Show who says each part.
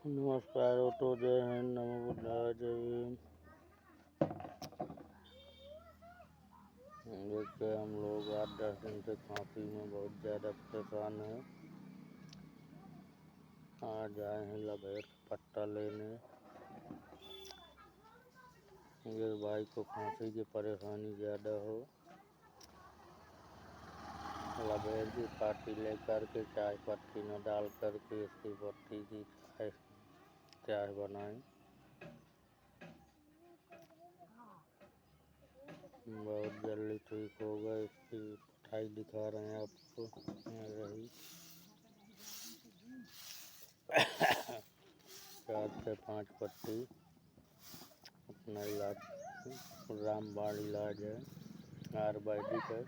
Speaker 1: नमस्कार तो जय हिंद, नमो बुद्धाय, जय भीम। देखिए हम लोग 8-10 दिन से खांसी में बहुत ज़्यादा परेशान हैं। आज आए हैं लबेर का पट्टा लेने। मेरे भाई को खांसी की परेशानी ज़्यादा हो, लबेर की पार्टी लेकर के चाय पत्ती में डाल करके इसकी पत्ती की चाय बनाएं। बहुत जल्दी ठीक होगा। इसकी मिठाई दिखा रहे हैं आपको, रही 4 से 5 पत्ती अपना इलाज, रामबाण इलाज है, आयुर्वेदिक है।